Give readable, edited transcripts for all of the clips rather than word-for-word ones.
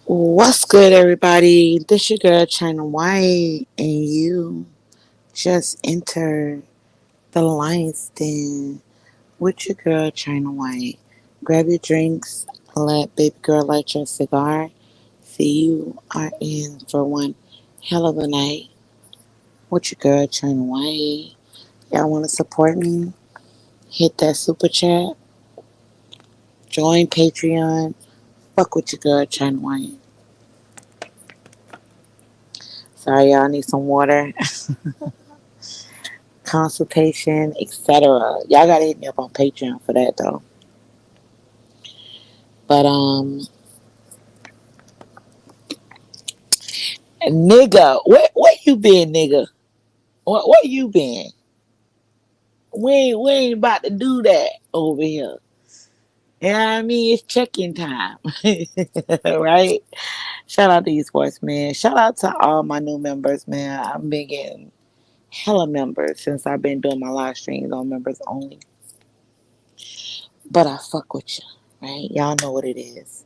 What's good, everybody? This your girl China White, and you just entered the Lion's Den with your girl China White. Grab your drinks, let baby girl light your cigar. See, you are in for one hell of a night with your girl China White. Y'all want to support me? Hit that super chat, join Patreon, fuck with your girl China White. Sorry, y'all need some water. Consultation, etc. Y'all gotta hit me up on Patreon for that though. But nigga, where you been, nigga? Where you been? We ain't about to do that over here. You know what I mean? It's check-in time, right? Shout out to you, sports man. Shout out to all my new members, man. I've been getting hella members since I've been doing my live streams on members only. But I fuck with you, right? Y'all know what it is.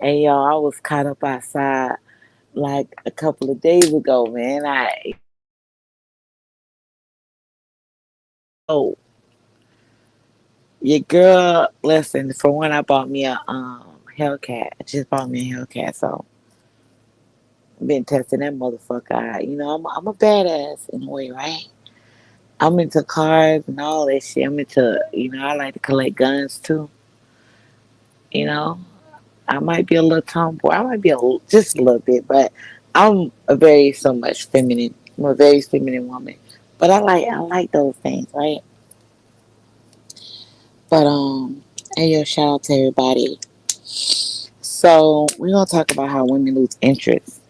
Hey, y'all, I was caught up outside like a couple of days ago, man. Oh, your girl, listen, for one, I bought me a Hellcat. I just bought me a Hellcat, so I've been testing that motherfucker out. I'm a badass in a way, right? I'm into cars and all that shit. I'm into, I like to collect guns too. You know, I might be a little tomboy. I might be just a little bit, but I'm a very so much feminine. I'm a very feminine woman, but I like those things, right? But hey yo, shout out to everybody. So we're gonna talk about how women lose interest.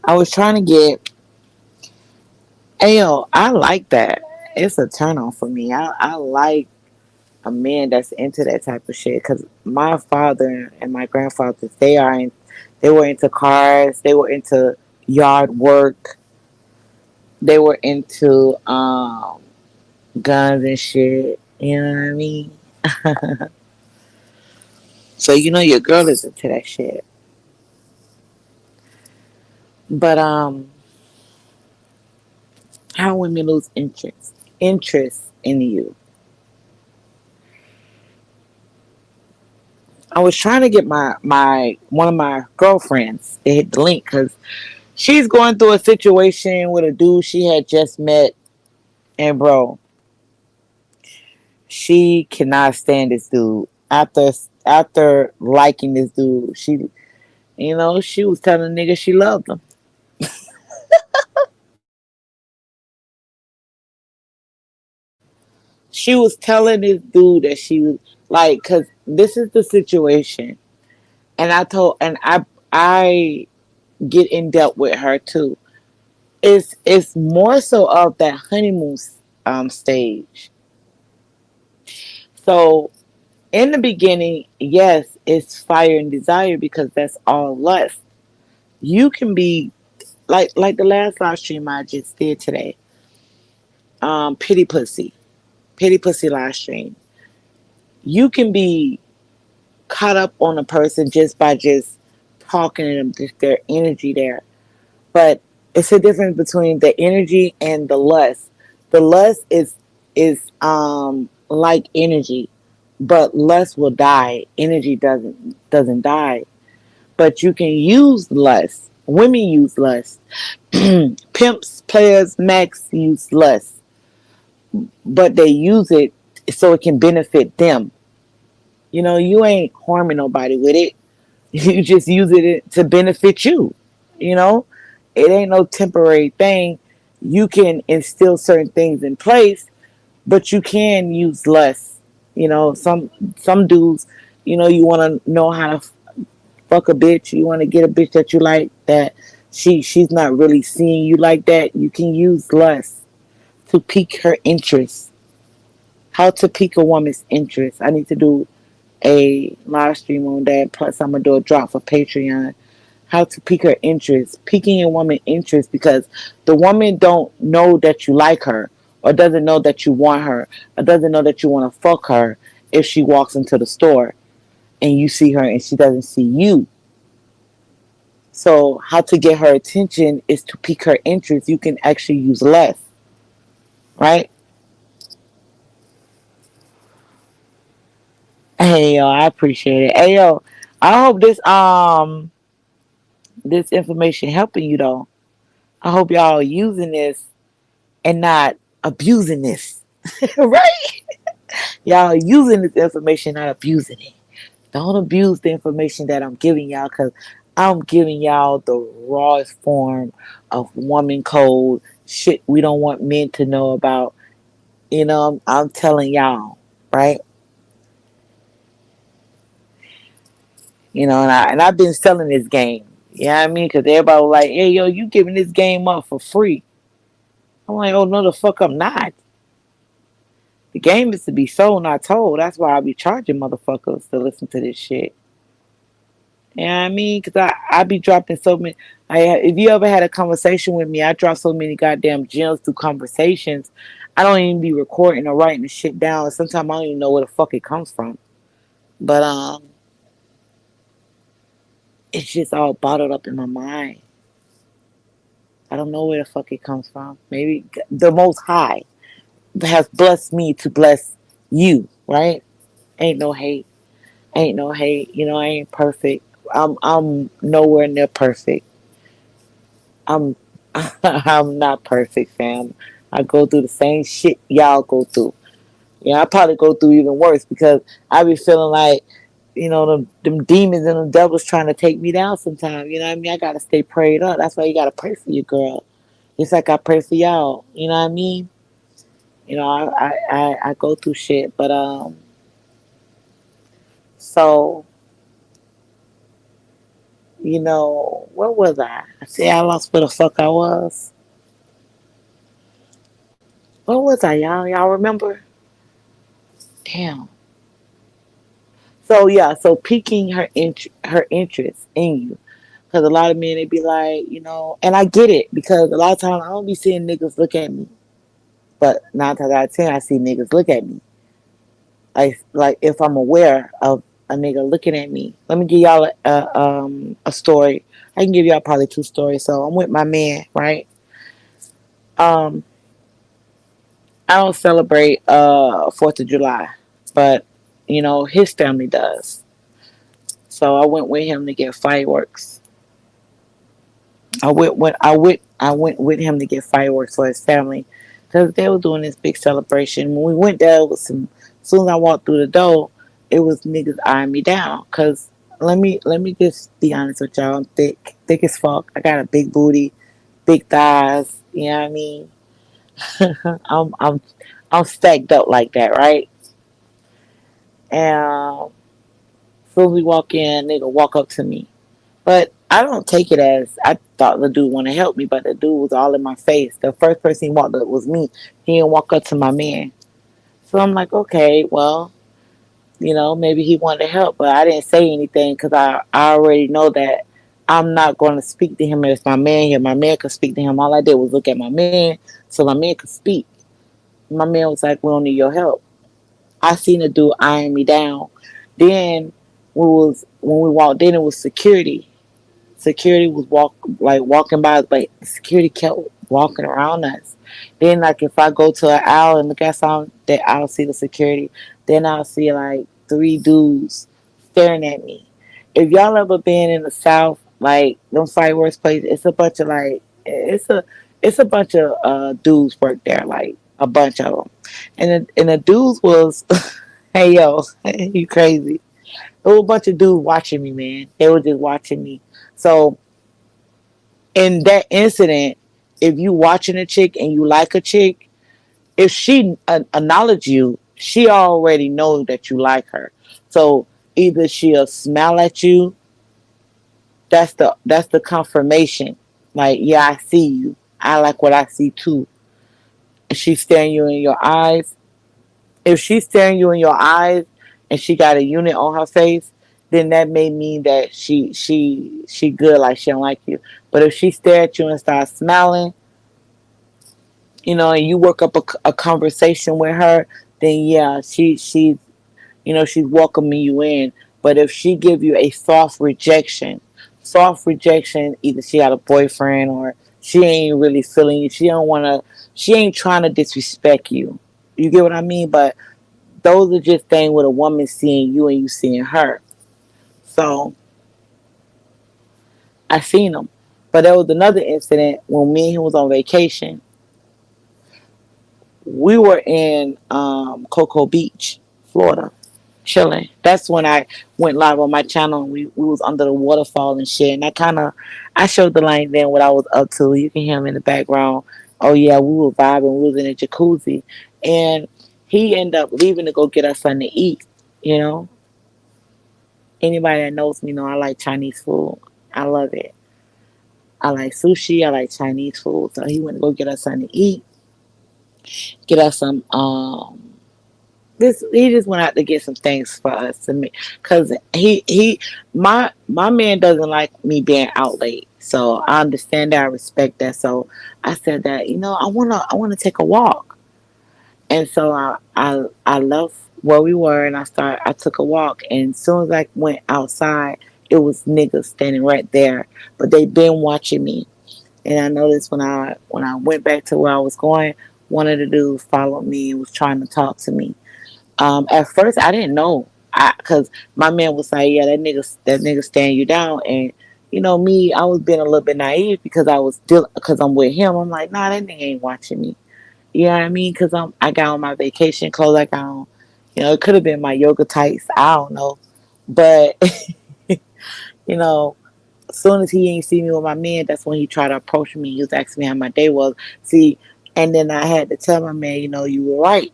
I was trying to get, hey yo, I like that. It's a turn on for me. I like a man that's into that type of shit because my father and my grandfather they were into cars, they were into yard work, they were into guns and shit. You know what I mean? So your girl is into that shit. But how women lose interest in you. I was trying to get my one of my girlfriends to hit the link because she's going through a situation with a dude she had just met, and bro, she cannot stand this dude. After liking this dude, she was telling the nigga she loved him. She was telling this dude that she was like, cause this is the situation, and I get in depth with her too. It's more so of that honeymoon stage. So in the beginning, yes, it's fire and desire because that's all lust. You can be like the last live stream I just did today. Pity pussy, pity pussy live stream. You can be caught up on a person just by just talking to them, just their energy there. But it's a difference between the energy and the lust. The lust is like energy, but lust will die. Energy doesn't die. But you can use lust. Women use lust. Pimps, players, max use lust, but they use it so it can benefit them. You ain't harming nobody with it. You just use it to benefit you. You know, it ain't no temporary thing. You can instill certain things in place, but you can use less. Some dudes, you want to know how to fuck a bitch. You want to get a bitch that you like that she's not really seeing you like that. You can use less to pique her interest. How to pique a woman's interest. I need to do a live stream on that. Plus, I'm gonna do a drop for Patreon. How to pique her interest, piquing a woman's interest because the woman don't know that you like her, or doesn't know that you want her, or doesn't know that you want to fuck her if she walks into the store and you see her and she doesn't see you. So how to get her attention is to pique her interest. You can actually use less, right? Hey yo, I appreciate it. Hey yo, I hope this information helping you though. I hope y'all are using this and not abusing this. Right? Y'all are using this information, not abusing it. Don't abuse the information that I'm giving y'all because I'm giving y'all the rawest form of woman code shit we don't want men to know about. I'm telling y'all, right? And I've been selling this game. You know what I mean? Because everybody was like, "Hey, yo, you giving this game up for free?" I'm like, "Oh no, the fuck, I'm not. The game is to be sold, not told. That's why I be charging motherfuckers to listen to this shit." You know what I mean? Because I be dropping so many. If you ever had a conversation with me, I drop so many goddamn gems through conversations. I don't even be recording or writing the shit down. Sometimes I don't even know where the fuck it comes from. But it's just all bottled up in my mind. I don't know where the fuck it comes from. Maybe the Most High has blessed me to bless you, right? Ain't no hate. Ain't no hate. I ain't perfect. I'm nowhere near perfect. I'm I'm not perfect, fam. I go through the same shit y'all go through. Yeah, I probably go through even worse because I be feeling like, them demons and them devils trying to take me down sometimes. You know what I mean? I gotta stay prayed up. That's why you gotta pray for your girl. It's like I pray for y'all. You know what I mean? I go through shit, but so where was I? I see I lost where the fuck I was. Where was I, y'all? Y'all remember? Damn. So yeah, so piquing her interest in you, because a lot of men they be like, and I get it because a lot of times I don't be seeing niggas look at me, but 9 times out of 10 I see niggas look at me. Like if I'm aware of a nigga looking at me. Let me give y'all a story. I can give y'all probably two stories. So I'm with my man, right? Um, I don't celebrate 4th of July, but his family does. So I went with him to get fireworks. I went with him to get fireworks for his family because they were doing this big celebration. When we went there, it was some. As soon as I walked through the door, it was niggas eyeing me down. Cause let me just be honest with y'all. I'm thick as fuck. I got a big booty, big thighs. You know what I mean? I'm stacked up like that, right? And as soon as we walk in, nigga walk up to me. But I don't take it as I thought the dude want to help me, but the dude was all in my face. The first person he walked up was me. He didn't walk up to my man. So I'm like, okay, well, maybe he wanted to help, but I didn't say anything because I already know that I'm not going to speak to him as my man here. My man could speak to him. All I did was look at my man so my man could speak. My man was like, we don't need your help. I seen the dude eyeing me down. Then when we walked in, it was security. Security was walking by, but security kept walking around us. Then like if I go to an aisle and look at something, that I'll see the security. Then I'll see like three dudes staring at me. If y'all ever been in the South, like them fireworks places, it's a bunch of it's a bunch of dudes work there, like a bunch of them, and the dudes was, hey yo, you crazy. There was a bunch of dudes watching me, man. They were just watching me. So in that incident, if you watching a chick and you like a chick, if she acknowledge you, she already knows that you like her. So either she'll smile at you. That's the confirmation. Like, yeah, I see you. I like what I see too. She's staring you in your eyes. If she's staring you in your eyes and she got a unit on her face, then that may mean that she good, like she don't like you. But if she stare at you and start smiling and you work up a conversation with her, then yeah, she's welcoming you in. But if she give you a soft rejection, either she got a boyfriend or she ain't really feeling you. She ain't trying to disrespect you. You get what I mean? But those are just things with a woman seeing you and you seeing her. So I seen them. But there was another incident when me and him was on vacation. We were in Cocoa Beach, Florida, chilling. That's when I went live on my channel and we was under the waterfall and shit. And I showed the line then what I was up to. You can hear him in the background. Oh yeah, we were vibing. We was in a jacuzzi, and he ended up leaving to go get us something to eat. You know, anybody that knows me know I like Chinese food. I love it. I like sushi. I like Chinese food. So he went to go get us something to eat. Get us some this he just went out to get some things for us to me because my man doesn't like me being out late, so I understand that. I respect that. So I said that I want to take a walk, and so I left where we were and I took a walk, and as soon as I went outside, it was niggas standing right there, but they been watching me. And I noticed when I went back to where I was going, one of the dudes followed me and was trying to talk to me. At first, I didn't know, because my man was like, "Yeah, that nigga staring you down," and me, I was being a little bit naive because I was still because I'm with him. I'm like, "Nah, that nigga ain't watching me." You know what I mean? Because I got on my vacation clothes, I got on, it could have been my yoga tights. I don't know, but you know, as soon as he ain't see me with my man, that's when he tried to approach me. He was asking me how my day was. See, and then I had to tell my man, you were right.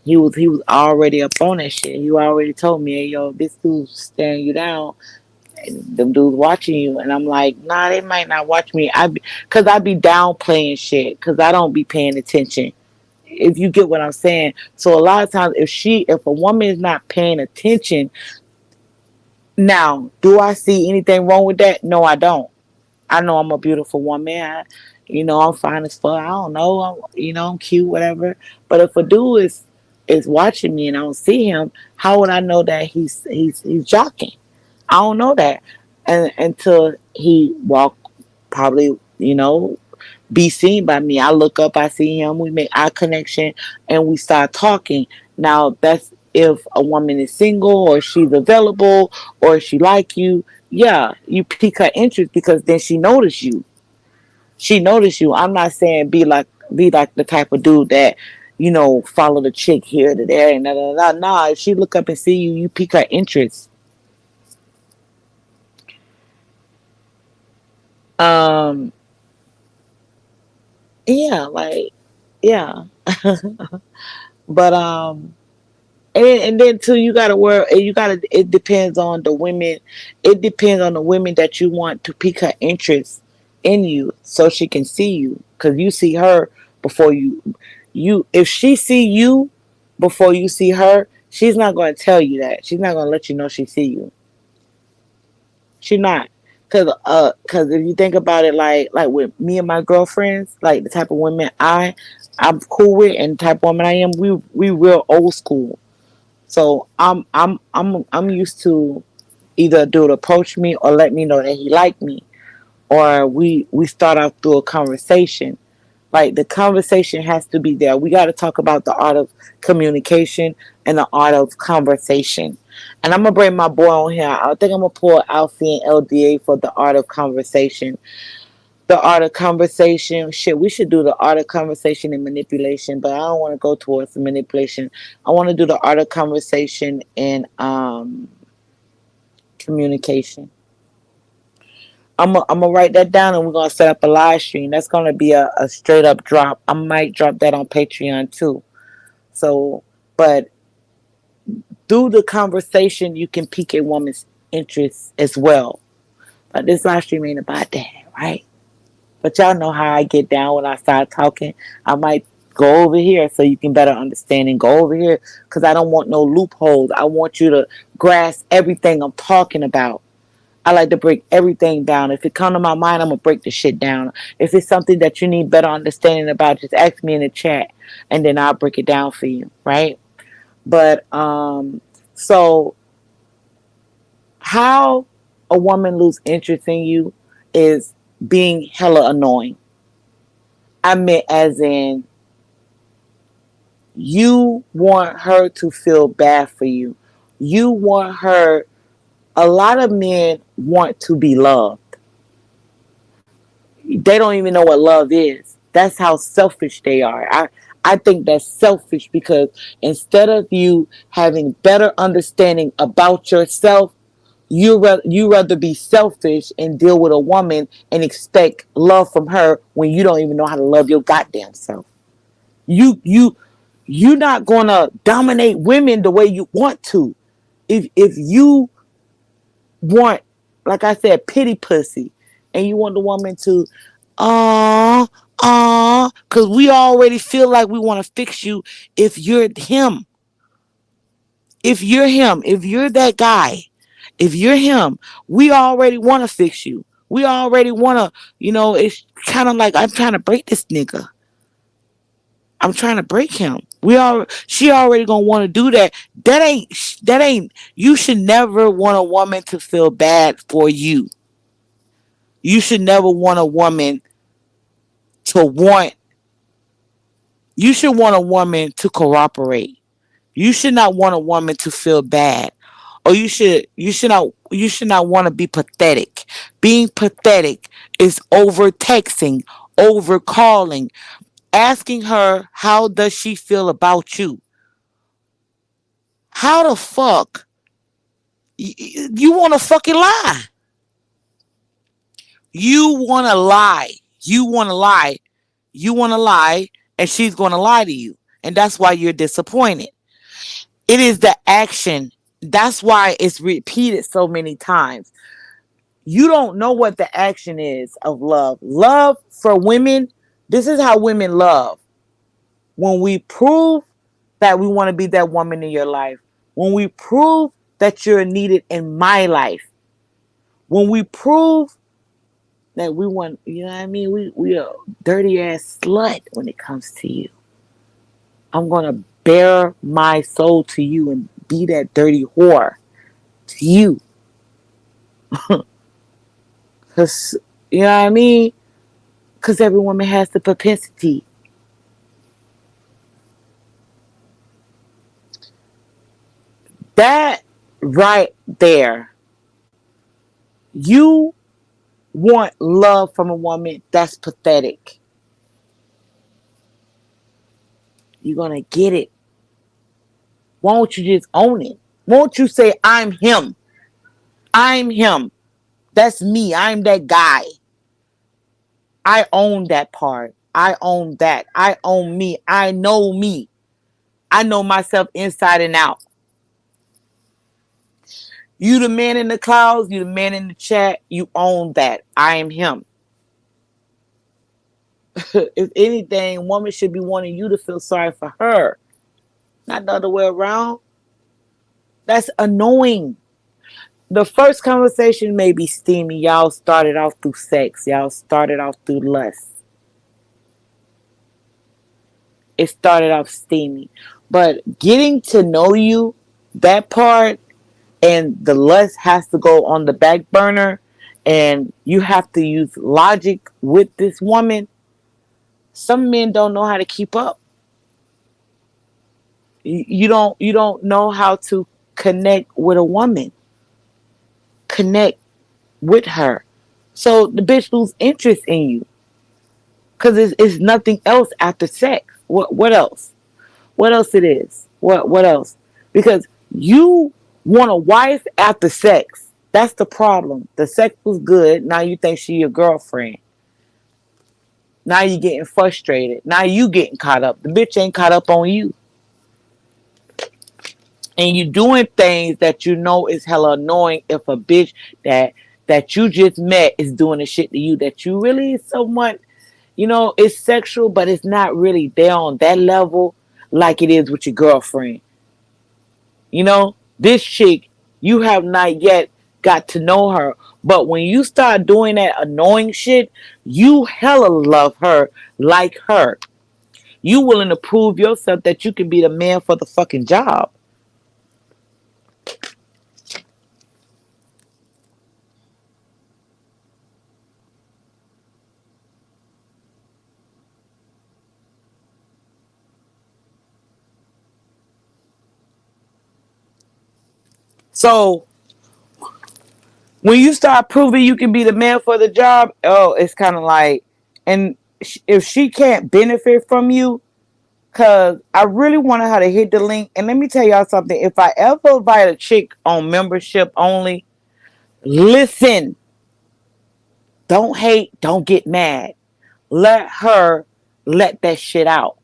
He was already up on that shit. He already told me, hey, yo, this dude's staring you down, and them dudes watching you. And I'm like, nah, they might not watch me. Cause I be downplaying shit, cause I don't be paying attention. If you get what I'm saying. So a lot of times, if a woman is not paying attention, now, do I see anything wrong with that? No, I don't. I know I'm a beautiful woman. I'm fine as fuck. I don't know. I'm cute, whatever. But if a dude is watching me and I don't see him, how would I know that he's jocking? I don't know that, and until he walk, probably be seen by me. I look up, I see him, we make eye connection, and we start talking. Now that's if a woman is single or she's available or she like you. Yeah, you pique her interest because then she notice you. She notice you. I'm not saying be like the type of dude that follow the chick here to there and da da da. Nah, if she look up and see you, you pique her interest. Um, yeah, like yeah, but and then too, you gotta work. You gotta. It depends on the women. It depends on the women that you want to pique her interest in you, so she can see you. Cause you see her before you. If she see you before you see her, she's not going to tell you that. She's not going to let you know she see you. She's not. Cause if you think about it, like with me and my girlfriends, like the type of women I'm cool with, and the type of woman I am, we real old school. So I'm used to either dude approach me or let me know that he liked me, or we start off through a conversation. Like the conversation has to be there. We got to talk about the art of communication and the art of conversation. And I'm gonna bring my boy on here. I think I'm gonna pull Alfie and LDA for the art of conversation. The art of conversation. Shit, we should do the art of conversation and manipulation, but I don't want to go towards the manipulation. I want to do the art of conversation and communication. I'm gonna write that down and we're gonna set up a live stream. That's gonna be a straight up drop. I might drop that on Patreon too. So, but through the conversation, you can pique a woman's interest as well. But this live stream ain't about that, right? But y'all know how I get down when I start talking. I might go over here so you can better understand and go over here because I don't want no loopholes. I want you to grasp everything I'm talking about. I like to break everything down. If it come to my mind, I'm gonna break the shit down. If it's something that you need better understanding about, just ask me in the chat, and then I'll break it down for you, right? But so how a woman lose interest in you is being hella annoying. I meant as in you want her to feel bad for you. You want her. A lot of men want to be loved. They don't even know what love is. That's how selfish they are. I think that's selfish because instead of you having better understanding about yourself, you rather be selfish and deal with a woman and expect love from her when you don't even know how to love your goddamn self. You not gonna dominate women the way you want to. If you want, like I said, pity pussy, and you want the woman to, because we already feel like we want to fix you. If you're him, if you're that guy, if you're him, we already want to fix you. We already want to, it's kind of like I'm trying to break this nigga. I'm trying to break him. She already gonna want to do that. That ain't. You should never want a woman to feel bad for you. You should never want a woman to want. You should want a woman to cooperate. You should not want a woman to feel bad, or you should not want to be pathetic. Being pathetic is over texting, over calling, asking her how does she feel about you. How the fuck you want to fucking lie? You want to lie. You want to lie. You want to lie, and she's going to lie to you, and that's why you're disappointed. It is the action. That's why it's repeated so many times. You don't know what the action is of love. Love for women, this is how women love. When we prove that we want to be that woman in your life, when we prove that you're needed in my life, when we prove that we want, you know what I mean? We a dirty ass slut when it comes to you. I'm gonna bare my soul to you and be that dirty whore to you. Cause you know what I mean? Cause every woman has the propensity. That right there, you want love from a woman that's pathetic. You're gonna get it. Won't you just own it? Won't you say, I'm him? I'm him. That's me. I'm that guy. I own that part. I own that. I own me. I know me. I know myself inside and out. You the man in the clouds, you the man in the chat, you own that. I am him. If anything, woman should be wanting you to feel sorry for her, not the other way around. That's annoying. The first conversation may be steamy. Y'all started off through sex. Y'all started off through lust. It started off steamy. But getting to know you, that part, and the lust has to go on the back burner, and you have to use logic with this woman. Some men don't know how to keep up. You don't know how to connect with a woman. Connect with her. So the bitch lose interest in you. Cause it's nothing else after sex. What else? What else it is? What else? Because you want a wife after sex. That's the problem. The sex was good. Now you think she your girlfriend. Now you getting frustrated. Now you getting caught up. The bitch ain't caught up on you. And you doing things that you know is hella annoying if a bitch that you just met is doing the shit to you that you really somewhat, it's sexual, but it's not really there on that level like it is with your girlfriend. This chick, you have not yet got to know her. But when you start doing that annoying shit, you hella love her, like her. You willing to prove yourself that you can be the man for the fucking job. So when you start proving you can be the man for the job, oh, it's kind of like, and if she can't benefit from you, because I really wanted her to hit the link. And let me tell y'all something. If I ever invite a chick on membership only, listen, don't hate, don't get mad. Let her let that shit out.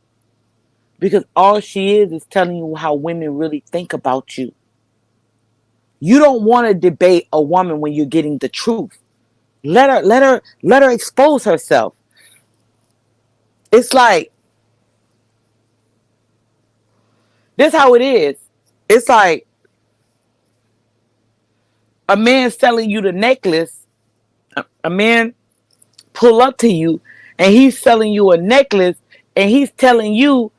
Because all she is telling you how women really think about you. You don't want to debate a woman when you're getting the truth. Let her expose herself. It's like, this how it is. It's like a man selling you the necklace. A man pull up to you and he's selling you a necklace and he's telling you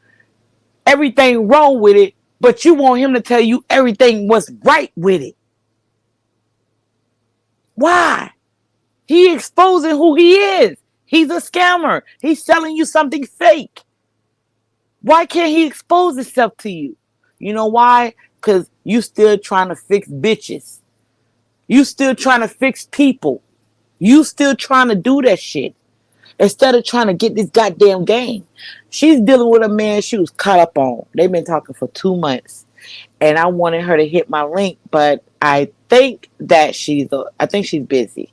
everything wrong with it, but you want him to tell you everything was right with it. Why? He exposing who he is. He's a scammer. He's selling you something fake. Why can't he expose himself to you? You know why? Because you still trying to fix bitches. You still trying to fix people. You still trying to do that shit. Instead of trying to get this goddamn game. She's dealing with a man she was caught up on. They've been talking for 2 months. And I wanted her to hit my link, but I think that I think she's busy.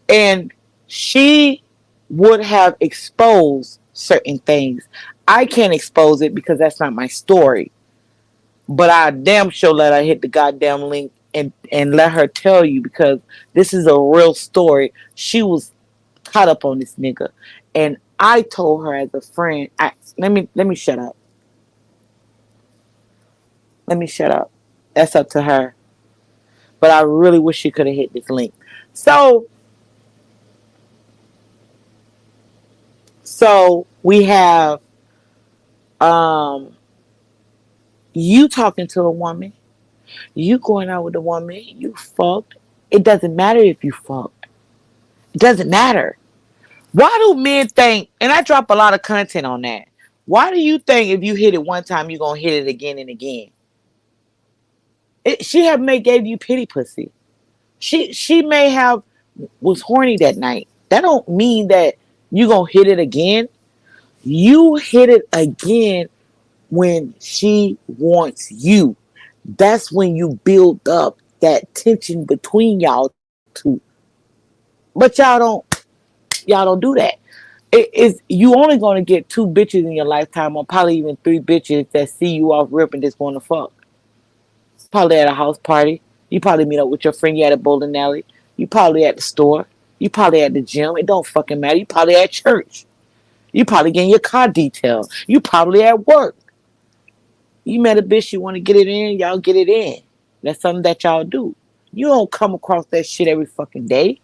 And she would have exposed certain things. I can't expose it because that's not my story. But I damn sure let her hit the goddamn link and let her tell you, because this is a real story. She was caught up on this nigga. And I told her as a friend, let me shut up. Let me shut up. That's up to her. But I really wish she could have hit this link. So we have um you talking to a woman, you going out with a woman, you fucked. It doesn't matter if you fucked. It doesn't matter. Why do men think, and I drop a lot of content on that, why do you think if you hit it one time, you're going to hit it again and again? She have may gave you pity pussy. She may have was horny that night. That don't mean that you going to hit it again. You hit it again when she wants you. That's when you build up that tension between y'all two. But y'all don't do that. It is you only gonna get 2 bitches in your lifetime, or probably even 3 bitches that see you off rip and just wanna fuck. Probably at a house party. You probably meet up with your friend. You at a bowling alley. You probably at the store. You probably at the gym. It don't fucking matter. You probably at church. You probably getting your car detailed. You probably at work. You met a bitch. You want to get it in. Y'all get it in. That's something that y'all do. You don't come across that shit every fucking day.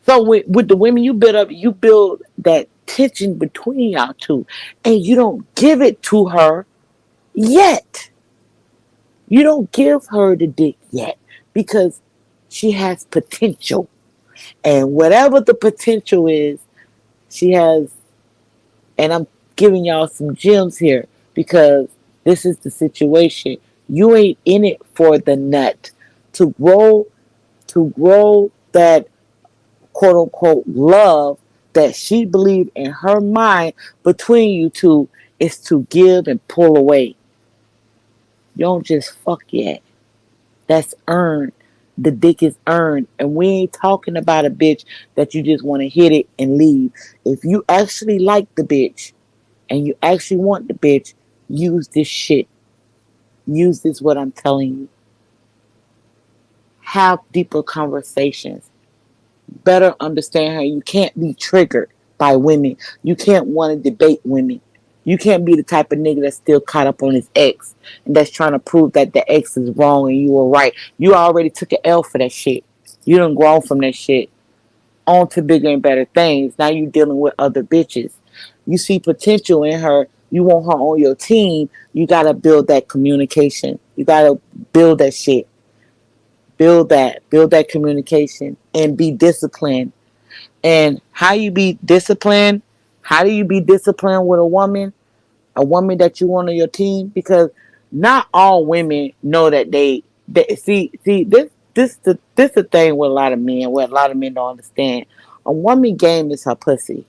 So with the women you build that tension between y'all two, and you don't give it to her yet. You don't give her the dick yet because she has potential, and whatever the potential is, she has. And I'm giving y'all some gems here because this is the situation. You ain't in it for the nut to grow that quote unquote love that she believed in her mind between you two is to give and pull away. You don't just fuck yet. That's earned. The dick is earned. And we ain't talking about a bitch that you just want to hit it and leave. If you actually like the bitch and you actually want the bitch, use this shit. Use this what I'm telling you. Have deeper conversations. Better understand her. You can't be triggered by women. You can't want to debate women. You can't be the type of nigga that's still caught up on his ex and that's trying to prove that the ex is wrong and you were right. You already took an L for that shit. You done grown from that shit. On to bigger and better things. Now you dealing with other bitches. You see potential in her. You want her on your team. You gotta build that communication. You gotta build that shit. Build that. Build that communication and be disciplined. And how you be disciplined? How do you be disciplined with a woman? A woman that you want on your team? Because not all women know that they see this the thing with a lot of men, where a lot of men don't understand. A woman game is her pussy.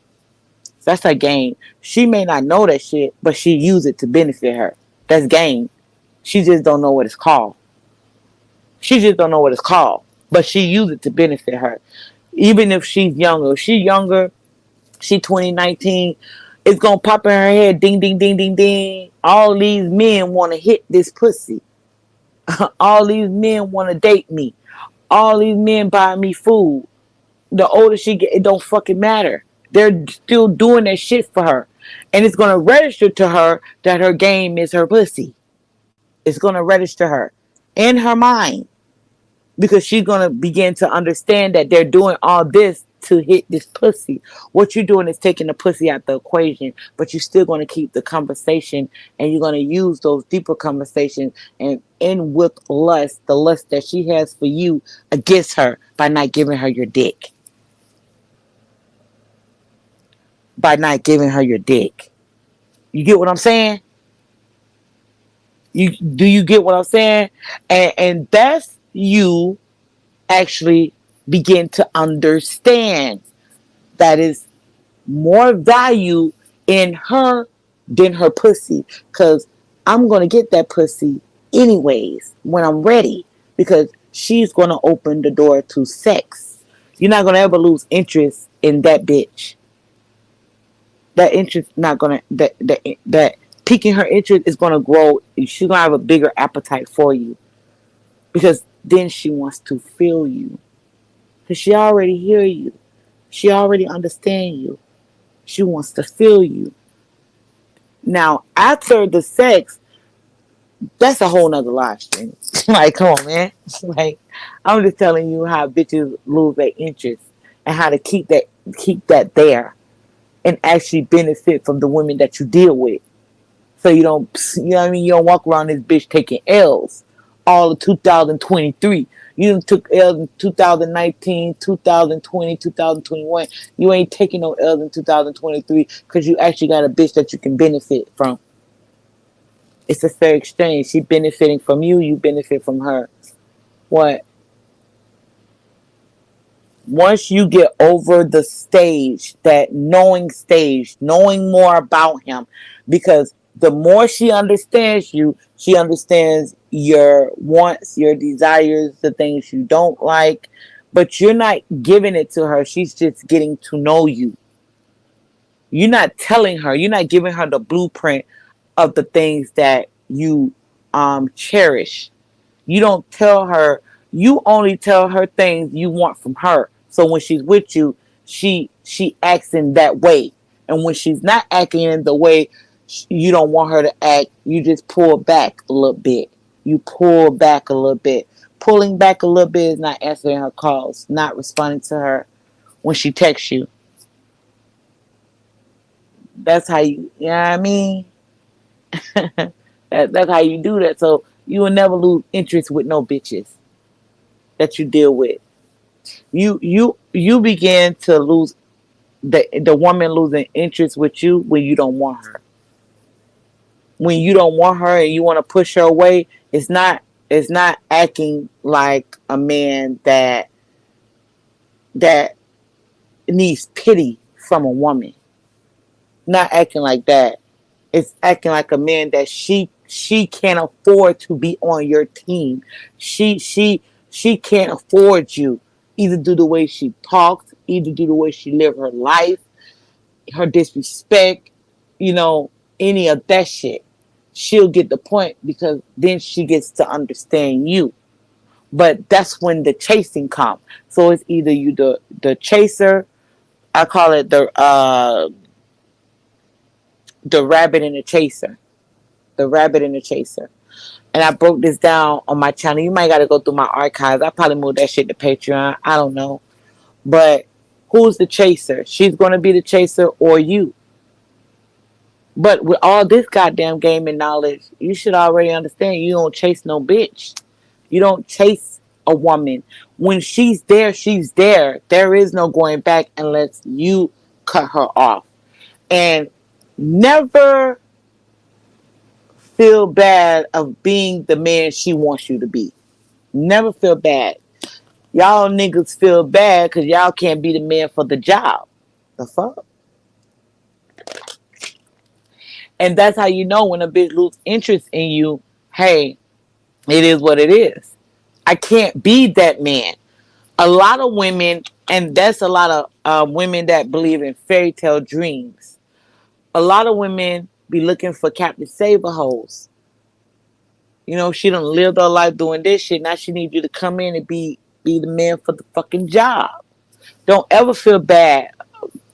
That's her game. She may not know that shit, but she use it to benefit her. That's game. She just don't know what it's called. She just don't know what it's called. But she use it to benefit her. Even if she's younger. If she's younger, she 2019, it's gonna pop in her head, ding, ding, ding, ding, ding. All these men wanna hit this pussy. All these men wanna date me. All these men buy me food. The older she get, it don't fucking matter. They're still doing that shit for her. And it's gonna register to her that her game is her pussy. It's gonna register her in her mind, because she's gonna begin to understand that they're doing all this to hit this pussy. What you're doing is taking the pussy out the equation, but you're still gonna keep the conversation, and you're gonna use those deeper conversations and end with lust, the lust that she has for you, against her by not giving her your dick. By not giving her your dick. You get what I'm saying? You get what I'm saying? And that's you actually begin to understand that is more value in her than her pussy. Because I'm going to get that pussy anyways when I'm ready. Because she's going to open the door to sex. You're not going to ever lose interest in that bitch. That interest not going to, that piquing her interest is going to grow. She's going to have a bigger appetite for you. Because then she wants to feel you. Because she already hear you. She already understand you. She wants to feel you. Now, after the sex, that's a whole nother live stream. Like, come on, man. Like, I'm just telling you how bitches lose their interest and how to keep that there and actually benefit from the women that you deal with. So you don't, you know what I mean? You don't walk around this bitch taking L's all of 2023. You done took L's in 2019, 2020, 2021. You ain't taking no L's in 2023 because you actually got a bitch that you can benefit from. It's a fair exchange. She benefiting from you, you benefit from her. What? Once you get over the stage, that knowing more about him, because the more she understands you, she understands your wants, your desires, the things you don't like, but you're not giving it to her. She's just getting to know you. You're not telling her, you're not giving her the blueprint of the things that you cherish. You don't tell her, you only tell her things you want from her. So when she's with you, she acts in that way. And when she's not acting in the way you don't want her to act, you just pull back a little bit. You pull back a little bit. Pulling back a little bit is not answering her calls, not responding to her when she texts you. That's how you know what I mean? That's how you do that. So you will never lose interest with no bitches that you deal with. You begin to lose the woman losing interest with you when you don't want her. When you don't want her and you want to push her away, it's not acting like a man that needs pity from a woman. Not acting like that. It's acting like a man that she can't afford to be on your team. She can't afford you. Either due to the way she talks, either due to the way she live her life, her disrespect, you know, any of that shit. She'll get the point because then she gets to understand you. But that's when the chasing comes. So it's either you the chaser, I call it The Rabbit and the Chaser. The Rabbit and the Chaser. And I broke this down on my channel. You might got to go through my archives. I probably moved that shit to Patreon. I don't know. But who's the chaser? She's going to be the chaser or you. But with all this goddamn gaming knowledge, you should already understand you don't chase no bitch. You don't chase a woman. When she's there, she's there. There is no going back unless you cut her off. And never feel bad of being the man she wants you to be. Never feel bad. Y'all niggas feel bad because y'all can't be the man for the job. The fuck? And that's how you know when a bitch loses interest in you, hey, it is what it is. I can't be that man. A lot of women, and that's a lot of women that believe in fairy tale dreams. A lot of women be looking for Captain Saver hoes. You know, she done lived her life doing this shit. Now she needs you to come in and be the man for the fucking job. Don't ever feel bad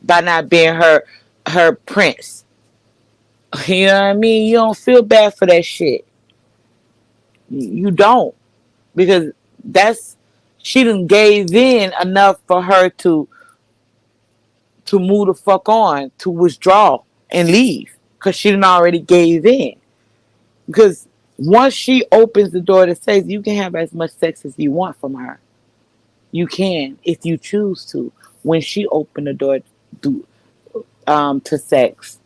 by not being her prince. You know what I mean? You don't feel bad for that shit. You don't. Because that's she done gave in enough for her to move the fuck on, to withdraw and leave. Cause she done already gave in. Because once she opens the door to sex, you can have as much sex as you want from her. You can if you choose to. When she opened the door to sex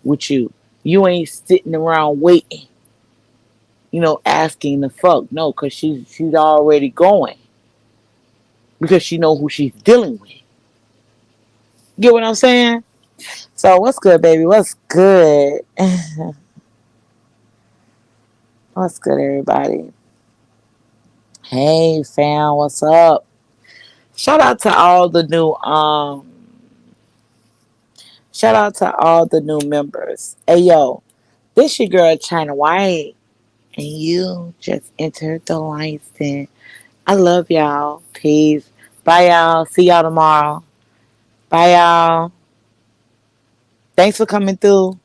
with you, you ain't sitting around waiting. You know, asking the fuck. No, cause she's already going because she know who she's dealing with. Get what I'm saying? So what's good, baby? What's good? What's good, everybody? Hey, fam, what's up? Shout out to all the new shout out to all the new members. Hey, yo, this your girl China White, and you just entered the license. I love y'all. Peace. Bye, y'all. See y'all tomorrow. Bye, y'all. Thanks for coming through.